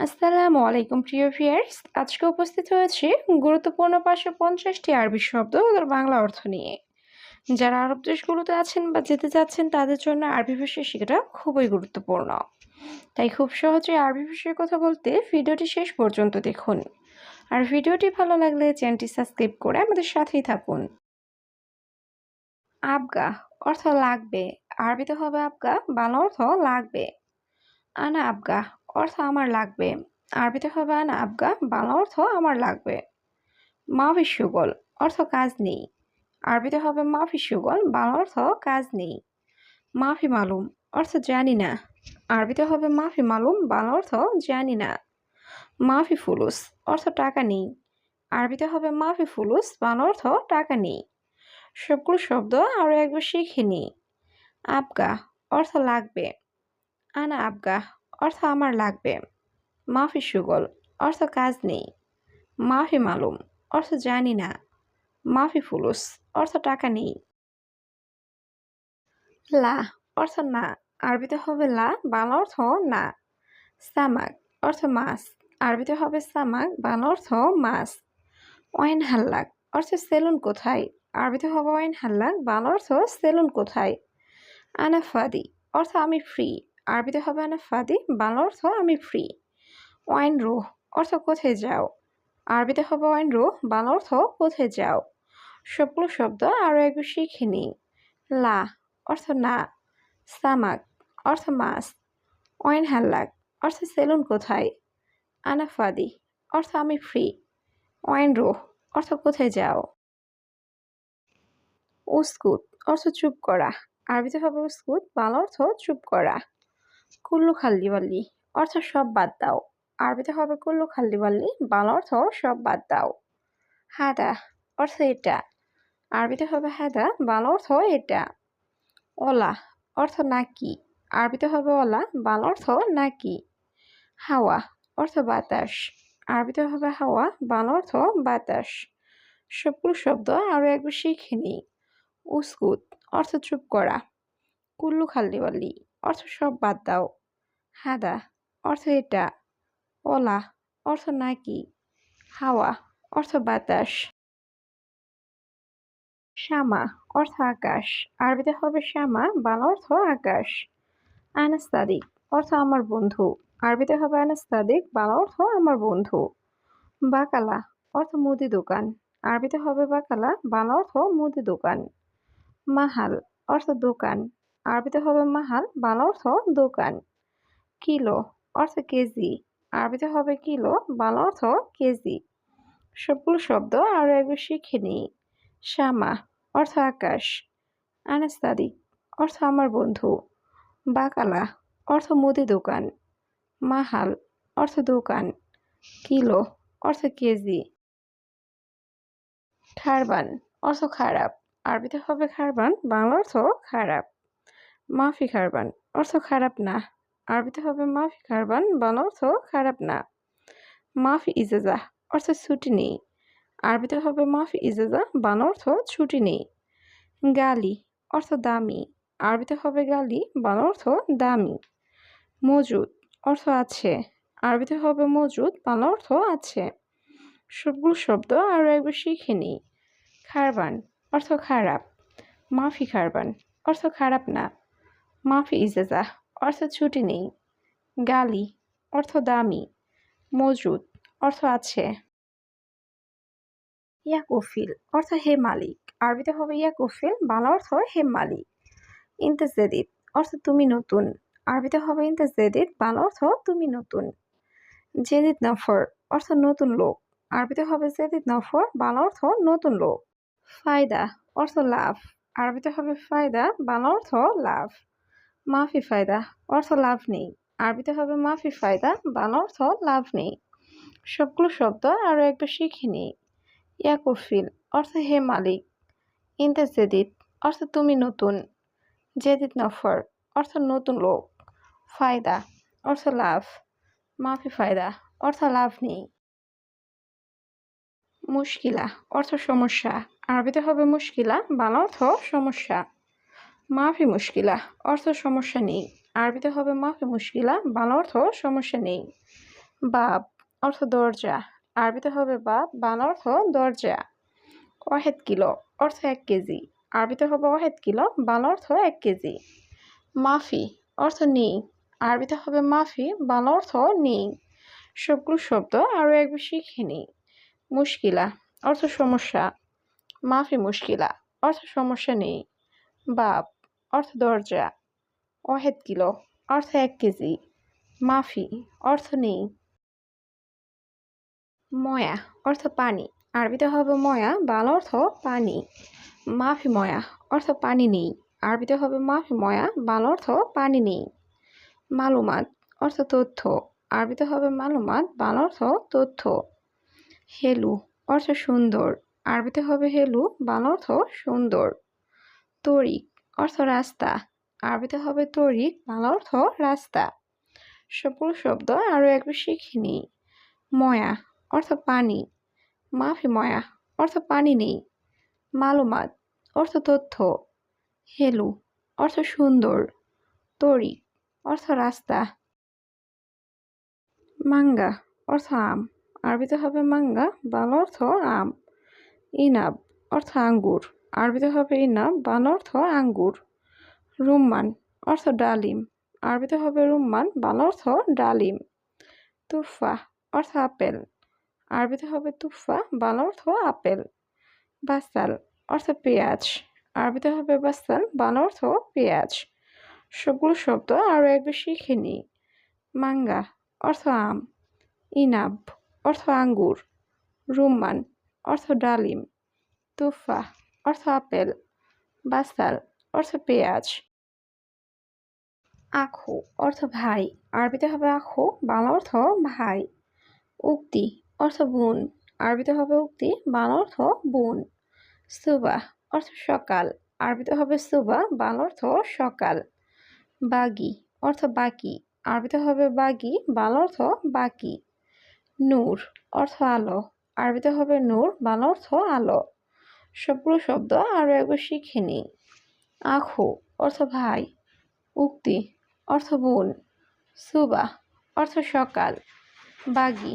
আসসালামু আলাইকুম প্রিয় ভিউয়ার্স। আজকে উপস্থিত হয়েছি গুরুত্বপূর্ণ ৫৫০টি আরবি শব্দ ওদের বাংলা অর্থ নিয়ে। যারা আরব দেশগুলোতে আছেন বা যেতে চাচ্ছেন তাদের জন্য আরবি ভাষা শেখাটা খুবই গুরুত্বপূর্ণ। তাই খুব সহজে আরবি ভাষায় কথা বলতে ভিডিওটি শেষ পর্যন্ত দেখুন। আর ভিডিওটি ভালো লাগলে চ্যানেলটি সাবস্ক্রাইব করে আমাদের সাথেই থাকুন। আবগা অর্থ লাগবে। আরবিতে হবে আবগা, বাংলা অর্থ লাগবে। আনা আবগা অর্থ আমার লাগবে। আরবিতে হবে আনা আবগা, বাংলা অর্থ আমার লাগবে। মাফি সুগল অর্থ কাজ নেই। আরবিতে হবে মাফি সুগল, বাংলা অর্থ কাজ নেই। মাফি মালুম অর্থ জানি না। আরবিতে হবে মাফি মালুম, বাংলা অর্থ জানি না। মাফি ফুলুস অর্থ টাকা নেই। আরবিতে হবে মাফি ফুলুস, বাংলা অর্থ টাকা নেই। সবগুলো শব্দ আরও একবার শিখে নিই। আবগা অর্থ লাগবে। আনা আবগা অর্থ আমার লাগবে। মাফি সুগল অর্থ কাজ নেই। মাফি মালুম অর্থ জানি না। মাফি ফুলুস অর্থ টাকা নেই। লা অর্থ না। আরবিতে হবে লা, বাংলা অর্থ না। সামাক অর্থ মাছ। আরবিতে হবে সামাক, বাংলা অর্থ মাছ। ওয়াইন হাল্লাক অর্থ সেলুন কোথায়। আরবিতে হবে ওয়াইন হাল্লাক, বাংলা অর্থ সেলুন কোথায়। আনাফাদি অর্থ আমি ফ্রি। আরবিতে হবে আনাফাদি, বাংলা অর্থ আমি ফ্রি। ওয়াইন রুহ অর্থ কোথায় যাও। আরবিতে হবে ওয়াইন রুহ, বাংলা অর্থ কোথায় যাও। সবগুলো শব্দ আরও একবার শিখে নিই। লা অর্থ না। সামাক অর্থ মাছ। ওয়াইন হাল্লাক অর্থ সেলুন কোথায়। আনাফাদি অর্থ আমি ফ্রি। ওয়াইন রুহ অর্থ কোথায় যাও। উস্কুত অর্থ চুপ করা। আরবিতে হবে উস্কুত, বাংলা অর্থ চুপ করা। কুল্লু খাল্লিওয়াল্লি অর্থ সব বাদ দাও। আরবিতে হবে কুল্লু খাল্লিওয়াল্লি, বাংলা অর্থ সব বাদ দাও। হাদা অর্থ এটা। আরবিতে হবে হাদা, বাংলা অর্থ এটা। ওলা অর্থ নাকি। আরবিতে হবে ওলা, বাংলা অর্থ নাকি। হাওয়া অর্থ বাতাস। আরবিতে হবে হাওয়া, বাংলা অর্থ বাতাস। সবগুলো শব্দ আরও একবার শিখে নিই। উস্কুত অর্থ চুপ করা। কুল্লু খাল্লিওয়াল্লি অর্থ সব বাদ দাও। হাদা অর্থ এটা। ওলা অর্থ নাকি। হাওয়া অর্থ বাতাস। শামা অর্থ আকাশ। আরবিতে হবে শামা, বাংলা অর্থ আকাশ। আনাস্তাদিক অর্থ আমার বন্ধু। আরবিতে হবে আনাস্তাদিক, বাংলা অর্থ আমার বন্ধু। বাকালা অর্থ মুদি দোকান। আরবিতে হবে বাকালা, বাংলা অর্থ মুদি দোকান। মাহাল অর্থ দোকান। আরবিতে হবে মাহাল, বাংলা অর্থ দোকান। কিলো অর্থ কেজি। আরবিতে হবে কিলো, বাংলা অর্থ কেজি। সবগুলো শব্দ আরও একবার শিখে নিই। শামা অর্থ আকাশ। আনাস্তাদিক অর্থ আমার বন্ধু। বাকালা অর্থ মুদি দোকান। মাহাল অর্থ দোকান। কিলো অর্থ কেজি। খারবান অর্থ খারাপ। আরবিতে হবে খারবান, বাংলা অর্থ খারাপ। মাফি খারবান অর্থ খারাপ না। আরবিতে হবে মাফি খারবান, বাংলা অর্থ খারাপ না। মাফি ইজাজা অর্থ ছুটি নেই। আরবিতে হবে মাফি ইজাজা, বাংলা অর্থ ছুটি নেই। গালি অর্থ দামি। আরবিতে হবে গালি, বাংলা অর্থ দামি। মজুদ অর্থ আছে। আরবিতে হবে মজুদ, বাংলা অর্থ আছে। সবগুলো শব্দ আরও একবার শিখে নিই। খারবান অর্থ খারাপ। মাফি খারবান অর্থ খারাপ না। মাফি ইজাজা অর্থ ছুটি নেই। গালি অর্থ দামি। মজুদ অর্থ আছে। ইয়া কফিল অর্থ হে মালিক। আরবিতে হবে ইয়া কফিল, বাংলা অর্থ হে মালিক। ইন্তেজেদিদ অর্থ তুমি নতুন। আরবিতে হবে ইন্তেজেদিদ, বাংলা অর্থ তুমি নতুন। জেদিদ নফর অর্থ নতুন লোক। আরবিতে হবে জেদিদ নফর, বাংলা অর্থ নতুন লোক। ফায়দা অর্থ লাভ। আরবিতে হবে ফায়দা, বাংলা অর্থ লাভ। মাফি ফায়দা অর্থ লাভ নেই। আরবিতে হবে মাফি ফায়দা, বাংলা অর্থ লাভ নেই। সবগুলো শব্দ আরও একবার শিখে নিই। ইয়াকুফিল অর্থ হে মালিক। ইনতে জেদিদ অর্থ তুমি নতুন। জেদিদ নফর অর্থ নতুন লোক। ফায়দা অর্থ লাভ। মাফি ফায়দা অর্থ লাভ নেই। মুশকিলা অর্থ সমস্যা। আরবিতে হবে মুশকিলা, বাংলা অর্থ সমস্যা। মাফি মুশকিলা অর্থ সমস্যা নেই। আরবিতে হবে মাফি মুশকিলা, বাংলা অর্থ সমস্যা নেই। বাব অর্থ দরজা, আরবিতে হবে বাব, বাংলা অর্থ দরজা। ওয়াহেদ কিলো অর্থ 1 কেজি, আরবিতে হবে ওয়াহেদ কিলো, বাংলা অর্থ 1 কেজি। মাফি অর্থ নেই, আরবিতে হবে মাফি, বাংলা অর্থ নেই। সবগুলো শব্দ আরও একবার শিখে নিই। মুশকিলা অর্থ সমস্যা, মাফি মুশকিলা অর্থ সমস্যা নেই। বাব অর্থ দরজা, ওয়াহেদ কিলো অর্থ 1 কেজি, মাফি অর্থ নেই। ময়া অর্থ পানি, আরবিতে হবে ময়া, বাংলা অর্থ পানি। মাফি ময়া অর্থ পানি নেই, আরবিতে হবে মাফি ময়া, বাংলা অর্থ পানি নেই। মালুমাত অর্থ তথ্য, আরবিতে হবে মালুমাত, বাংলা অর্থ তথ্য। হেলু অর্থ সুন্দর, আরবিতে হবে হেলু, বাংলা অর্থ সুন্দর। তরিক অর্থ রাস্তা, আরবিতে হবে তরিক, বাংলা অর্থ রাস্তা। সবগুলো শব্দ আরও একবার শিখে নিই। ময়া অর্থ পানি, মাফি ময়া অর্থ পানি নেই। মালুমাত অর্থ তথ্য, হেলু অর্থ সুন্দর, তরিক অর্থ রাস্তা। মাঙ্গা অর্থ আম, আরবিতে হবে মাঙ্গা, বাংলা অর্থ আম। ইনাব অর্থ আঙ্গুর, আরবিতে হবে ইনাব, বাংলা অর্থ আঙ্গুর। রুম্মান অর্থ ডালিম, আরবিতে হবে রুম্মান, বাংলা অর্থ ডালিম। তুফা অর্থ আপেল, আরবিতে হবে তুফা, বাংলা অর্থ আপেল। বাসাল অর্থ পেঁয়াজ, আরবিতে হবে বাসাল, বাংলা অর্থ পেঁয়াজ। সবগুলো শব্দ আরও একবার শিখে নিই। মাঙ্গা অর্থ আম, ইনাব অর্থ আঙ্গুর, রুম্মান অর্থ ডালিম, তুফা অর্থ আপেল, বাসাল অর্থ পেঁয়াজ। আখু অর্থ ভাই, আরবিতে হবে আখু, বাংলা অর্থ ভাই। উক্তি অর্থ বোন, আরবিতে হবে উক্তি, বাংলা অর্থ বোন। সুবাহ অর্থ সকাল, আরবিতে হবে সুবাহ, বাংলা অর্থ সকাল। বাগি অর্থ বাকি, আরবিতে হবে বাগি, বাংলা অর্থ বাকি। নূর অর্থ আলো, আরবিতে হবে নূর, বাংলা অর্থ আলো। সবগুলো শব্দ আরও একবার শিখে নিই। আখু অর্থ ভাই, উক্তি অর্থ বোন, সুবাহ অর্থ সকাল, বাগি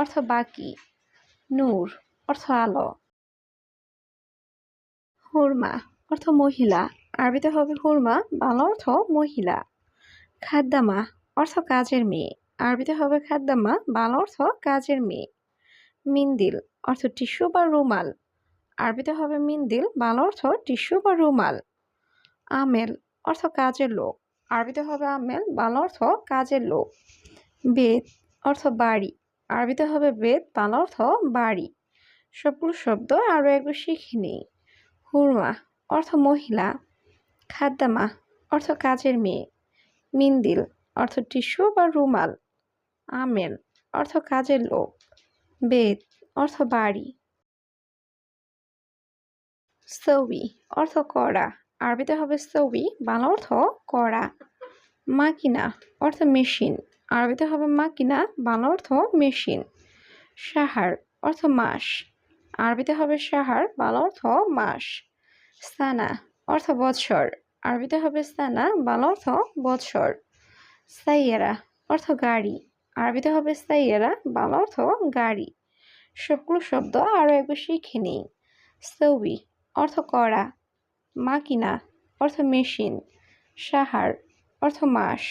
অর্থ বাকি, নূর অর্থ আলো। হুরমা অর্থ মহিলা, আরবিতে হবে হুরমা, বাংলা অর্থ মহিলা। খাদ্দামা অর্থ কাজের মেয়ে, আরবিতে হবে খাদ্দামা, বাংলা অর্থ কাজের মেয়ে। মিন্দিল অর্থ টিস্যু বা রুমাল, আরবিতে হবে মিন্দিল, বাংলা অর্থ টিস্যু বা রুমাল। আমেল অর্থ কাজের লোক, আরবিতে হবে আমেল, বাংলা অর্থ কাজের লোক। বেত অর্থ বাড়ি, আরবিতে হবে বেত, বাংলা অর্থ বাড়ি। সবগুলো শব্দ আরও একবার শিখে নিই। হুরমা অর্থ মহিলা, খাদ্দামা অর্থ কাজের মেয়ে, মিন্দিল অর্থ টিস্যু বা রুমাল, আমেল অর্থ কাজের লোক, বেত অর্থ বাড়ি। সৌবি অর্থ কড়া, আরবিতে হবে সৌবি, বাংলা অর্থ কড়া। মাকিনা অর্থ মেশিন, আরবিতে হবে মাকিনা, বাংলা অর্থ মেশিন। সাহার অর্থ মাস, আরবিতে হবে সাহার, বাংলা অর্থ মাস। সানা অর্থ বৎসর, আরবিতে হবে সানা, বাংলা অর্থ বৎসর। সাইয়েরা অর্থ গাড়ি, আরবিতে হবে সাইয়েরা, বাংলা অর্থ গাড়ি। সবগুলো শব্দ আরও একবার শিখে নিই। সৌবি অর্থ কড়া, মাকিনা অর্থ মেশিন, সাহার অর্থ মাস,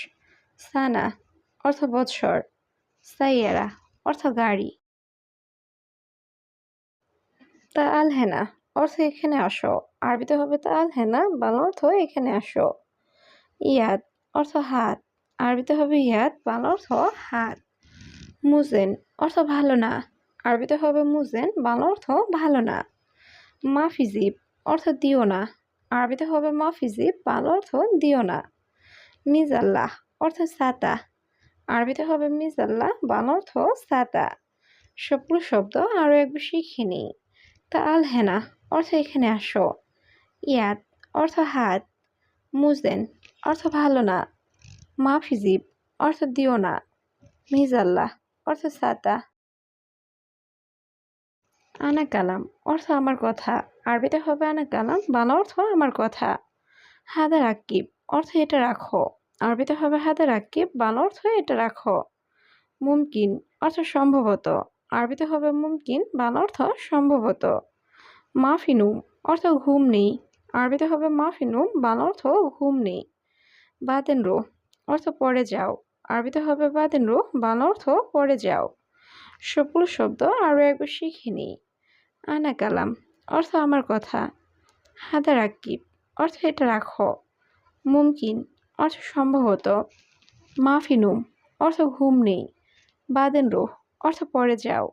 সানা অর্থ বৎসর, সাইয়েরা অর্থ গাড়ি। তা আল হেনা অর্থ এখানে আসো, আরবিতে হবে তা আল হেনা, বাংলা অর্থ এখানে আসো। ইয়াদ অর্থ হাত, আরবিতে হবে ইয়াদ, বাংলা অর্থ হাত। মুজেন অর্থ ভালো না, আরবিতে হবে মুজেন, বাংলা অর্থ ভালো না। মাফিজিব অর্থ দিও না, আরবিতে হবে মাফিজিব, বাংলা অর্থ দিও না। মিজাল্লাহ অর্থ ছাতা, আরবিতে হবে মিজাল্লাহ, বাংলা অর্থ ছাতা। সবগুলো শব্দ আরও একবার শিখে নিই। তা আল হেনা অর্থ এখানে আসো, ইয়াদ অর্থ হাত, মুজেন অর্থ ভালো না, মাফিজিব অর্থ দিও না, মিজাল্লাহ অর্থ ছাতা। আনা কালাম অর্থ আমার কথা, আরবিতে হবে আনা কালাম, বাংলা অর্থ আমার কথা। হাদা রাকিব অর্থ এটা রাখো, আরবিতে হবে হাদা রাকিব, বাংলা অর্থ এটা রাখো। মুমকিন অর্থ সম্ভবত, আরবিতে হবে মুমকিন, বাংলা অর্থ সম্ভবত। মাফিনুম অর্থ ঘুম নেই, আরবিতে হবে মাফিনুম, বাংলা অর্থ ঘুম নেই। বাদেন রো অর্থ পড়ে যাও, আরবিতে হবে বাদেন রো, বাংলা অর্থ পড়ে যাও। সবগুলো শব্দ আরও একবার শিখে নিই। আনা কালাম অর্থ আমার কথা, হাদা রাকিব অর্থ এটা রাখো, মুমকিন অর্থ সম্ভবত, মাফিনুম অর্থ ঘুম নেই, বাদেন রোহ অর্থ পড়ে যাও।